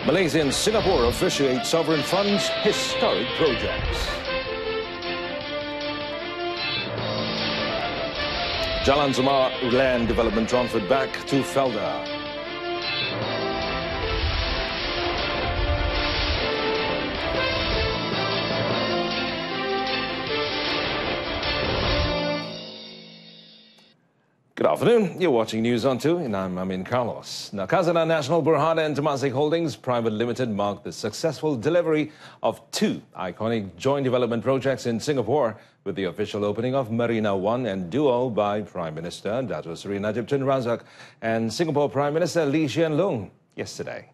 Malaysia and Singapore officiate sovereign funds historic projects. Jalan Semarak land development transferred back to FELDA. Good afternoon. You're watching News on 2, and I'm AMIN Carlos. Now, Khazanah National Berhad and Temasek Holdings Private Limited marked the successful delivery of 2 iconic joint development projects in Singapore with the official opening of Marina 1 and Duo by Prime Minister Dato Seri Najib Tun Razak and Singapore Prime Minister Lee Hsien Loong yesterday.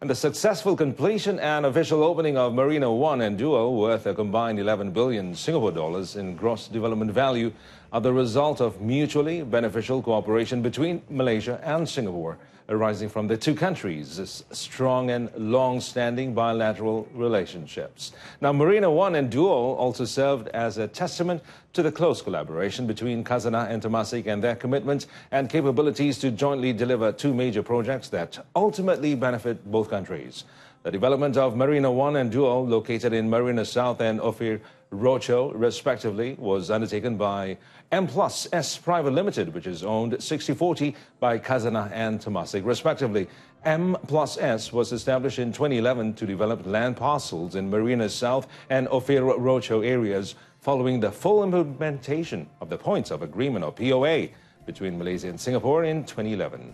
And the successful completion and official opening of Marina 1 and Duo, worth a combined 11 billion Singapore dollars in gross development value, are the result of mutually beneficial cooperation between Malaysia and Singapore, arising from the two countries' strong and long-standing bilateral relationships. Now, Marina 1 and Duo also served as a testament to the close collaboration between Khazanah and Temasek and their commitment and capabilities to jointly deliver 2 major projects that ultimately benefit both countries. The development of Marina 1 and Duo, located in Marina South and Ophir Rocho, respectively, was undertaken by M+S Private Limited, which is owned 60/40 by Khazanah and Temasek, respectively. M+S was established in 2011 to develop land parcels in Marina South and Ophir Rocho areas, following the full implementation of the Points of Agreement, or POA, between Malaysia and Singapore in 2011.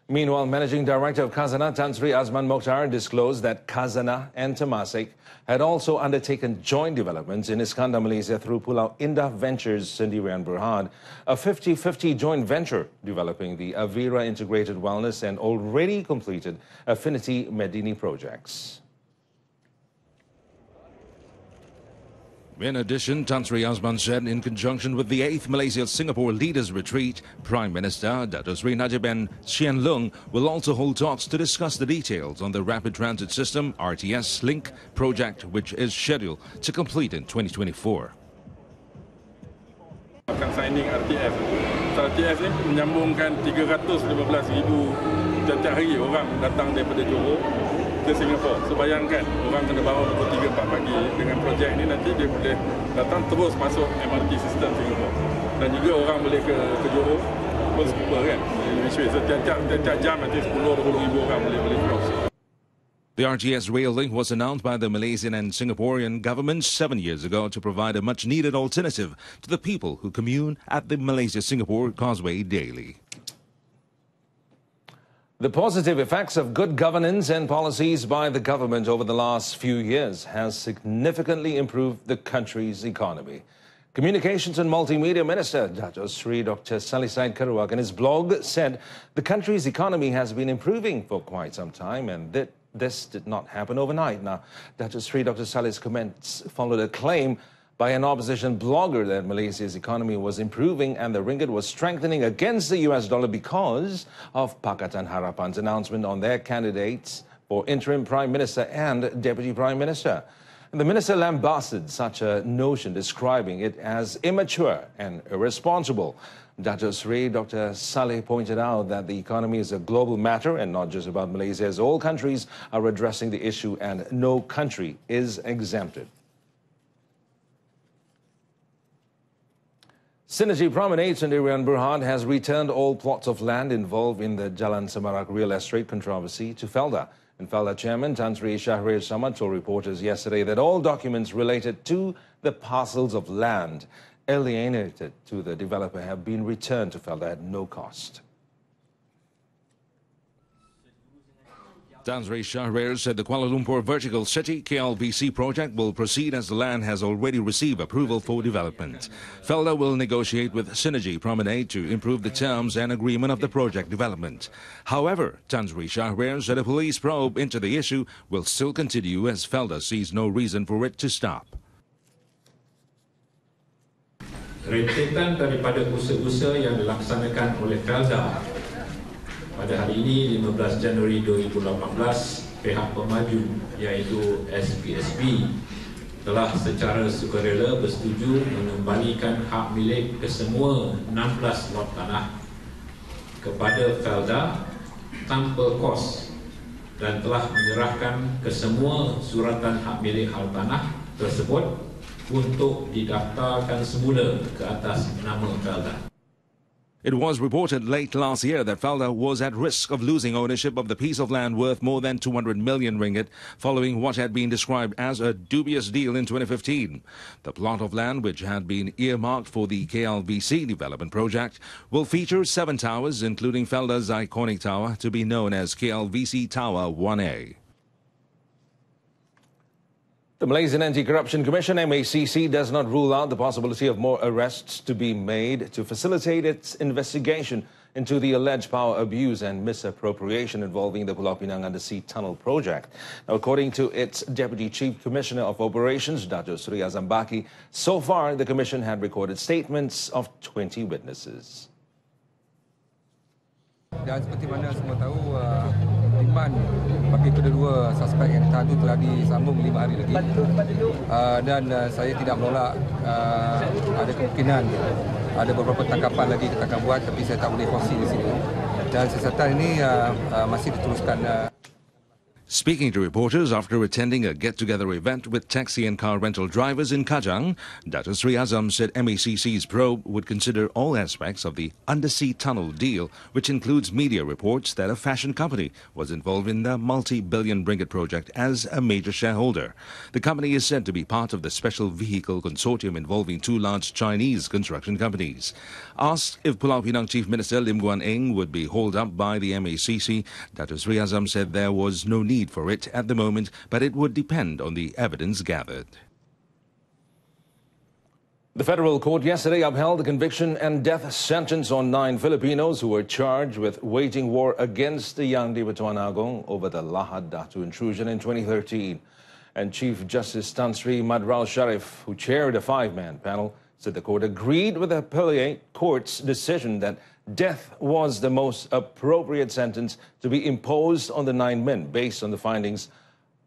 Meanwhile, Managing Director of Khazanah, Tan Sri Azman Mokhtar, disclosed that Khazanah and Temasek had also undertaken joint developments in Iskandar, Malaysia through Pulau Indah Ventures Sendirian Berhad, a 50/50 joint venture developing the Avira Integrated Wellness and already completed Affinity Medini projects. In addition, Tan Sri Azman said in conjunction with the 8th Malaysia-Singapore Leaders Retreat, Prime Minister Dato Seri Najib and Hsien Loong will also hold talks to discuss the details on the Rapid Transit System RTS Link project, which is scheduled to complete in 2024. Akan signing RTF. RTF ni menyambungkan 315,000 setiap hari orang datang daripada Johor ke Singapura. So bayangkan orang kena bangun pukul 3-4 pagi dengan projek ini, nanti dia boleh datang terus masuk MRT sistem Singapura. Dan juga orang boleh ke Johor pun super kan. Setiap jam nanti 10-20 ribu orang boleh cross. The RTS rail link was announced by the Malaysian and Singaporean governments 7 years ago to provide a much-needed alternative to the people who commune at the Malaysia-Singapore Causeway daily. The positive effects of good governance and policies by the government over the last few years has significantly improved the country's economy. Communications and Multimedia Minister Dato Sri Dr. Salih Said Kerouak in his blog said the country's economy has been improving for quite some time and that this did not happen overnight. Now, Dato Sri Dr. Salih's comments followed a claim by an opposition blogger that Malaysia's economy was improving and the ringgit was strengthening against the US dollar because of Pakatan Harapan's announcement on their candidates for interim Prime Minister and Deputy Prime Minister. And the minister lambasted such a notion, describing it as immature and irresponsible. Dato Sri Dr. Salih pointed out that the economy is a global matter and not just about Malaysia, as all countries are addressing the issue and no country is exempted. Synergy Promenade Sendirian Berhad has returned all plots of land involved in the Jalan Semarak real estate controversy to FELDA. And FELDA Chairman Tan Sri Shahrir Samad told reporters yesterday that all documents related to the parcels of land alienated to the developer have been returned to FELDA at no cost. Tan Sri Shahrir said the Kuala Lumpur Vertical City KLBC project will proceed as the land has already received approval for development. FELDA will negotiate with Synergy Promenade to improve the terms and agreement of the project development. However, Tan Sri Shahrir said a police probe into the issue will still continue as FELDA sees no reason for it to stop. Rentetan daripada usaha-usaha yang dilaksanakan oleh FELDA pada hari ini 15 Januari 2018, pihak pemaju iaitu SPSB telah secara sukarela bersetuju mengembalikan hak milik ke semua 16 lot tanah kepada FELDA tanpa kos dan telah menyerahkan ke semua suratan hak milik hartanah tersebut untuk didaftarkan semula ke atas nama FELDA. It was reported late last year that FELDA was at risk of losing ownership of the piece of land worth more than 200 million ringgit following what had been described as a dubious deal in 2015. The plot of land, which had been earmarked for the KLVC development project, will feature 7 towers, including FELDA's iconic tower to be known as KLVC Tower 1A. The Malaysian Anti-Corruption Commission, MACC, does not rule out the possibility of more arrests to be made to facilitate its investigation into the alleged power abuse and misappropriation involving the Pulau Pinang Undersea Tunnel project. Now, according to its Deputy Chief Commissioner of Operations, Dato' Sri Azam Baki, so far the Commission had recorded statements of 20 witnesses. Dan seperti mana semua tahu, riman bagi kedua-dua suspek yang ditahan itu telah disambung 5 hari lagi. Dan saya tidak menolak ada kemungkinan ada beberapa tangkapan lagi kita akan buat, tapi saya tak boleh kongsi di sini. Dan siasatan ini masih diteruskan. Speaking to reporters after attending a get-together event with taxi and car rental drivers in Kajang, Dato' Sri Azam said MACC's probe would consider all aspects of the undersea tunnel deal, which includes media reports that a fashion company was involved in the multi-billion ringgit project as a major shareholder. The company is said to be part of the special vehicle consortium involving 2 large Chinese construction companies. Asked if Pulau Pinang Chief Minister Lim Guan Eng would be hauled up by the MACC, Dato' Sri Azam said there was no need for it at the moment, but it would depend on the evidence gathered. The federal court yesterday upheld the conviction and death sentence on 9 Filipinos who were charged with waging war against the Yang di-Batuan Agong over the Lahad Datu intrusion in 2013. And Chief Justice Tan Sri Madrau Sharif, who chaired a 5-man panel, said the court agreed with the appellate court's decision that death was the most appropriate sentence to be imposed on the 9 men based on the findings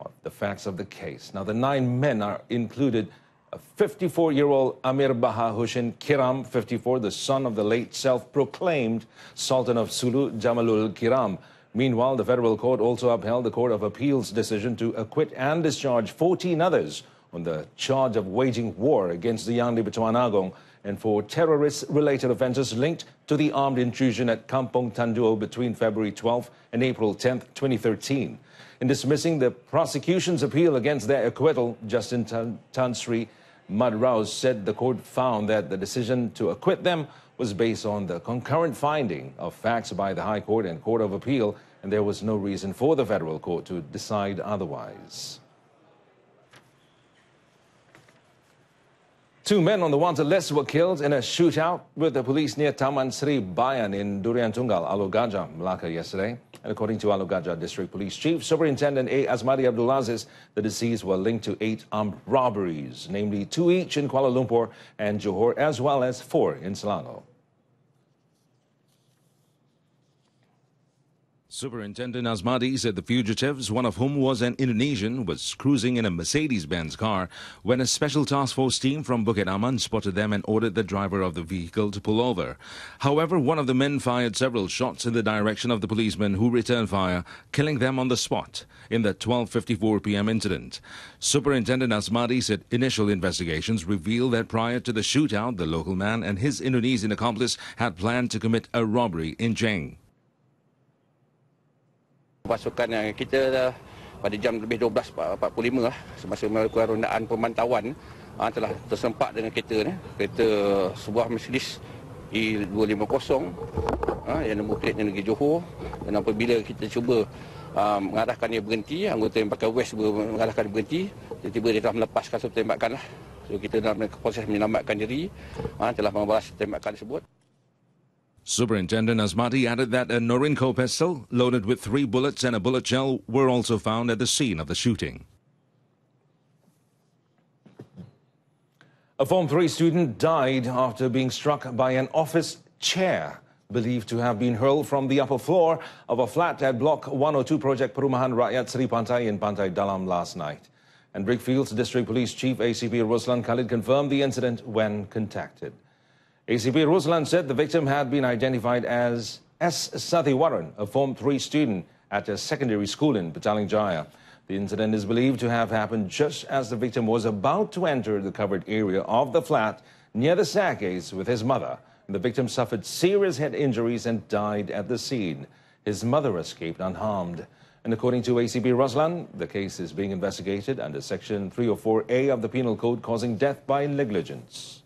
of the facts of the case. Now, the 9 men are included a 54-year-old Amir Baha Hussein Kiram, 54, the son of the late self-proclaimed Sultan of Sulu Jamalul Kiram. Meanwhile, the federal court also upheld the Court of Appeal's decision to acquit and discharge 14 others on the charge of waging war against the Yang di-Batuan Agong and for terrorist-related offences linked to the armed intrusion at Kampong Tanduo between February 12 and April 10, 2013. In dismissing the prosecution's appeal against their acquittal, Justice Tan Sri Madrau said the court found that the decision to acquit them was based on the concurrent finding of facts by the High Court and Court of Appeal, and there was no reason for the federal court to decide otherwise. 2 men on the wanted list were killed in a shootout with the police near Taman Sri Bayan in Durian Tunggal, Alor Gajah, Melaka yesterday. And according to Alor Gajah District Police Chief Superintendent A. Azmadi Abdul Aziz, the deceased were linked to 8 armed robberies, namely 2 each in Kuala Lumpur and Johor, as well as 4 in Selangor. Superintendent Azmadi said the fugitives, one of whom was an Indonesian, was cruising in a Mercedes-Benz car when a special task force team from Bukit Aman spotted them and ordered the driver of the vehicle to pull over. However, one of the men fired several shots in the direction of the policeman, who returned fire, killing them on the spot in the 12:54 p.m. incident. Superintendent Azmadi said initial investigations revealed that prior to the shootout, the local man and his Indonesian accomplice had planned to commit a robbery in Jeng. Pasukan kita pada jam lebih 12.45 semasa melakukan rondaan pemantauan telah tersempak dengan kereta sebuah Mercedes E250 yang nombor platenya negeri Johor, dan apabila kita cuba mengarahkan dia berhenti, anggota yang pakai vest mengarahkan dia berhenti, tiba-tiba dia telah melepaskan satu tembakan lah. So kita dalam proses menyelamatkan diri telah membalas tembakan tersebut. Superintendent Azmadi added that a Norinco pistol loaded with 3 bullets and a bullet shell were also found at the scene of the shooting. A Form 3 student died after being struck by an office chair believed to have been hurled from the upper floor of a flat at Block 102 Project Perumahan Rakyat Seri Pantai in Pantai Dalam last night. And Brickfields District Police Chief ACP Ruslan Khalid confirmed the incident when contacted. ACP Ruslan said the victim had been identified as S. Sathiwaran, a Form 3 student at a secondary school in Petaling Jaya. The incident is believed to have happened just as the victim was about to enter the covered area of the flat near the staircase with his mother. The victim suffered serious head injuries and died at the scene. His mother escaped unharmed. And according to ACP Ruslan, the case is being investigated under Section 304A of the Penal Code, causing death by negligence.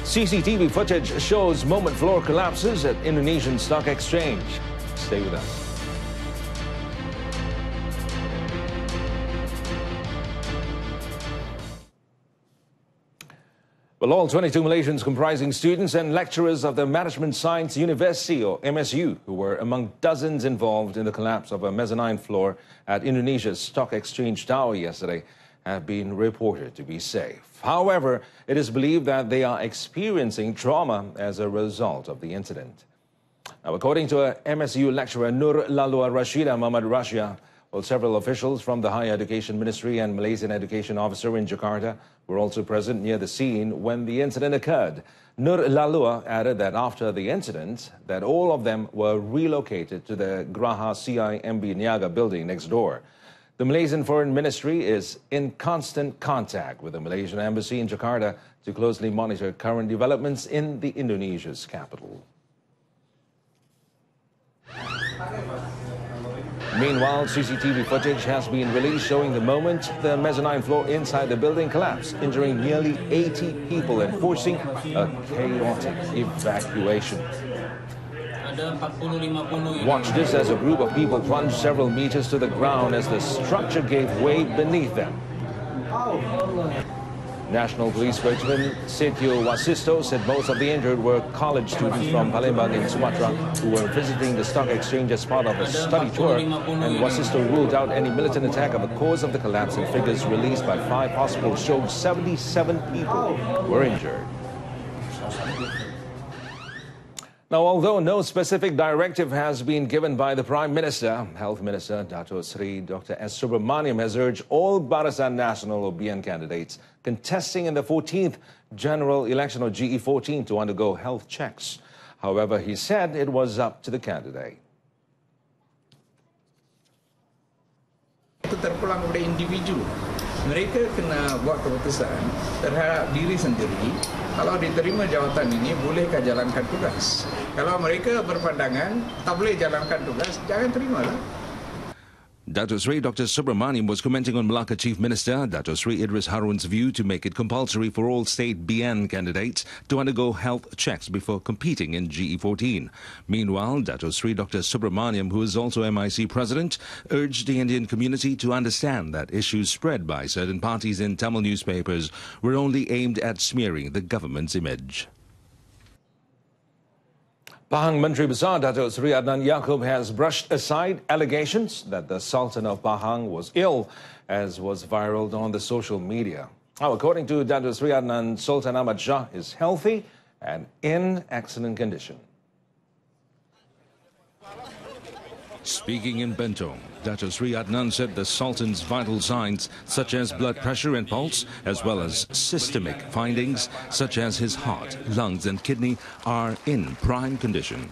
CCTV footage shows moment floor collapses at Indonesian Stock Exchange. Stay with us. Well, all 22 Malaysians comprising students and lecturers of the Management Science University, or MSU, who were among dozens involved in the collapse of a mezzanine floor at Indonesia's Stock Exchange Tower yesterday, have been reported to be safe. However, it is believed that they are experiencing trauma as a result of the incident. Now, according to a MSU lecturer, Nur Lalua Rashida Muhammad Rasya, well, several officials from the Higher Education Ministry and Malaysian Education Officer in Jakarta were also present near the scene when the incident occurred. Nur Lalua added that after the incident, that all of them were relocated to the Graha CIMB Niaga building next door. The Malaysian Foreign Ministry is in constant contact with the Malaysian Embassy in Jakarta to closely monitor current developments in the Indonesia's capital. Meanwhile, CCTV footage has been released showing the moment the mezzanine floor inside the building collapsed, injuring nearly 80 people and forcing a chaotic evacuation. Watch this as a group of people plunged several meters to the ground as the structure gave way beneath them. National Police spokesman Setio Wasisto said most of the injured were college students from Palembang in Sumatra who were visiting the stock exchange as part of a study tour, and Wasisto ruled out any militant attack of the cause of the collapse, and figures released by 5 hospitals showed 77 people were injured. Now, although no specific directive has been given by the Prime Minister, Health Minister Dato Sri Dr. S. Subramaniam has urged all Barisan Nasional or BN candidates contesting in the 14th General Election or GE14 to undergo health checks. However, he said it was up to the candidate. Itu terpulang kepada individu. Mereka kena buat keputusan terhadap diri sendiri. Kalau diterima jawatan ini, bolehkah jalankan tugas? Kalau mereka berpandangan tak boleh jalankan tugas, jangan terimalah. Dato Sri Dr. Subramaniam was commenting on Melaka Chief Minister Dato Sri Idris Harun's view to make it compulsory for all state BN candidates to undergo health checks before competing in GE14. Meanwhile, Dato Sri Dr. Subramaniam, who is also MIC president, urged the Indian community to understand that issues spread by certain parties in Tamil newspapers were only aimed at smearing the government's image. Pahang Menteri Besar Dato Sri Adnan Yaakob has brushed aside allegations that the Sultan of Pahang was ill, as was viral on the social media. Now, according to Dato Sri Adnan, Sultan Ahmad Shah is healthy and in excellent condition. Speaking in Bentong, Dato Sri Adnan said the Sultan's vital signs, such as blood pressure and pulse, as well as systemic findings, such as his heart, lungs and kidney, are in prime condition.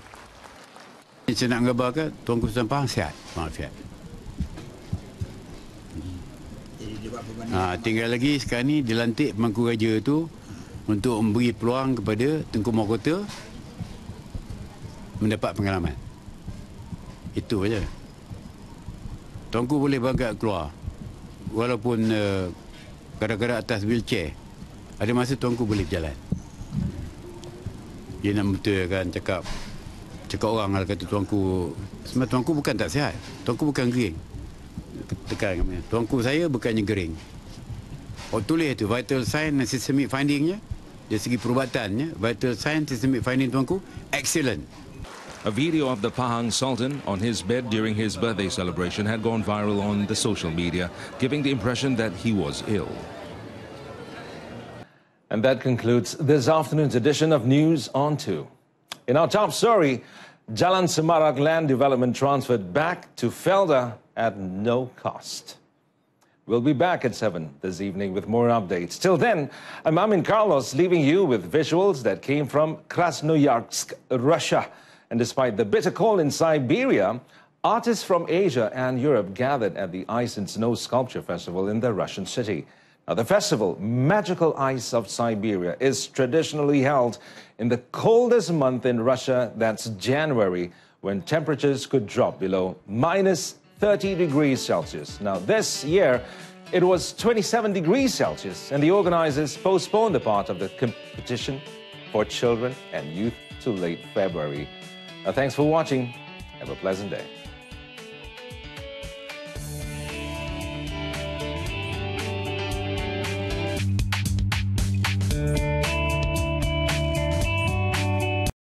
Saya nak ngabarkan Tuanku Sultan Pahang sihat, sihat. Tinggal lagi sekarang ni dilantik pemangku raja tu untuk memberi peluang kepada Tengku Mahkota mendapat pengalaman. Itu saja. Tuanku boleh berangkat keluar. Walaupun kadang-kadang atas wheelchair. Ada masa Tuanku boleh berjalan. Dia nak betulkan cakap orang lah kata Tuanku. Sebenarnya Tuanku bukan tak sihat. Tuanku bukan gering. Tekan kami. Tuanku saya bukannya gering. Tulis itu vital sign dan systemic findingnya. Dari segi perubatannya, vital sign, systemic finding Tuanku excellent. A video of the Pahang Sultan on his bed during his birthday celebration had gone viral on the social media, giving the impression that he was ill. And that concludes this afternoon's edition of News on 2. In our top story, Jalan SEMARAK land development transferred back to FELDA at no cost. We'll be back at 7 this evening with more updates. Till then, I'm Amin Carlos, leaving you with visuals that came from Krasnoyarsk, Russia. And despite the bitter cold in Siberia, artists from Asia and Europe gathered at the Ice and Snow Sculpture Festival in the Russian city. Now, the festival, Magical Ice of Siberia, is traditionally held in the coldest month in Russia, that's January, when temperatures could drop below minus 30 degrees Celsius. Now, this year, it was 27 degrees Celsius, and the organizers postponed the part of the competition for children and youth to late February. Now, thanks for watching. Have a pleasant day.